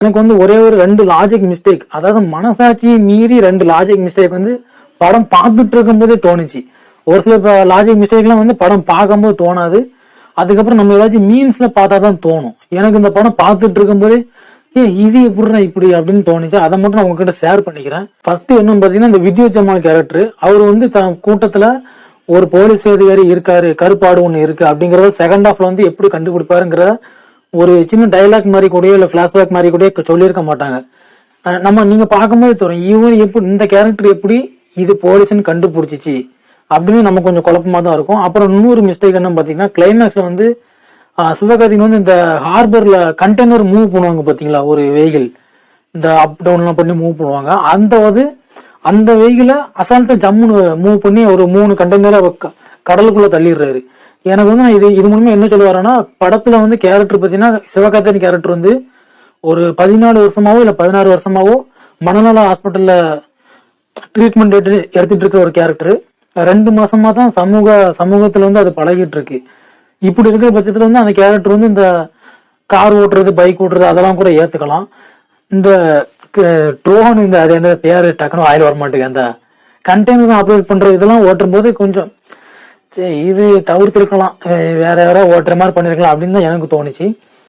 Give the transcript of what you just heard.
எனக்கு வந்து ஒரே ஒரு 2 லாஜிக் மிஸ்டேக், அதாவது மனசாட்சியை மீறி 2 லாஜிக் மிஸ்டேக் வந்து படம் பார்த்துட்டு இருக்கும் போதே தோணுச்சு. ஒரு சில லாஜிக் மிஸ்டேக்லாம் வந்து படம் பார்க்கும்போது தோணாது, அதுக்கப்புறம் நம்ம ஏதாச்சும் மீம்ஸ்ல பார்த்தாதான் தோணும். எனக்கு இந்த படம் பார்த்துட்டு இருக்கும்போதே இது எப்படின்னா இப்படி அப்படின்னு தோணுச்சு. அதை மட்டும் நான் உங்ககிட்ட ஷேர் பண்ணிக்கிறேன். ஃபர்ஸ்ட் என்னன்னு பாத்தீங்கன்னா, இந்த வித்யுத் ஜமால் கேரக்டர், அவர் வந்து கூட்டத்துல ஒரு போலீஸ் அதிகாரி இருக்காரு, கருப்பாடு ஒண்ணு இருக்கு அப்படிங்கறத செகண்ட் ஹாஃப்ல வந்து எப்படி கண்டுபிடிப்பாருங்கிற ஒரு சின்ன டைலாக் மாதிரி கூட இல்ல பிளாஷ்பேக் மாதிரி கூட சொல்லியிருக்க மாட்டாங்க. நீங்க பார்க்கும்போது தோணும், இவன் எப்படி இந்த கேரக்டர் எப்படி இது போலீஸ்ன்னு கண்டுபிடிச்சிச்சு அப்படின்னு நம்ம கொஞ்சம் குழப்பமா தான் இருக்கும். அப்புறம் இன்னொரு மிஸ்டேக் என்ன பாத்தீங்கன்னா, கிளைமேக்ஸ்ல வந்து சிவகார்த்திகேயன் வந்து இந்த ஹார்பர்ல கண்டெய்னர் மூவ் பண்ணுவாங்க பாத்தீங்களா, ஒரு வெஹிக்கிள் இந்த அப் டவுன்லாம் பண்ணி மூவ் பண்ணுவாங்க. அந்த வெஹிக்கிளை அசால்ட்டா ஜம்முன்னு மூவ் பண்ணி ஒரு 3 கண்டெய்னரை கடலுக்குள்ள தள்ளிடுறாரு. எனக்கு வந்து நான் இது மூலமா என்ன சொல்ல வரேன்னா, படத்துல வந்து கேரக்டர் பாத்தீங்கன்னா, சிவகார்த்திகேயன் கேரக்டர் வந்து ஒரு 14 வருஷமாவோ இல்ல 16 வருஷமாவோ மனநல ஹாஸ்பிட்டல்ல ட்ரீட்மெண்ட் எடுத்துட்டு இருக்கிற ஒரு கேரக்டர் 2 மாசமா தான் சமூகத்துல வந்து அது பழகிட்டு இருக்கு. இப்படி இருக்கிற பட்சத்துல வந்து அந்த கேரக்டர் வந்து இந்த கார் ஓட்டுறது, பைக் ஓட்டுறது அதெல்லாம் கூட ஏத்துக்கலாம். இந்த ட்ரோன், இந்த அது என்ன பேரு டக்குனு ஆயில் வர மாட்டேங்குது, அந்த கண்டெய்னர் அப்லோட் பண்றது இதெல்லாம் ஓட்டும் போது கொஞ்சம் இது தவிர்த்திருக்கலாம், வேற யாராவது ஓட்டுற மாதிரி பண்ணிருக்கலாம் அப்படின்னு தான் எனக்கு தோணுச்சு.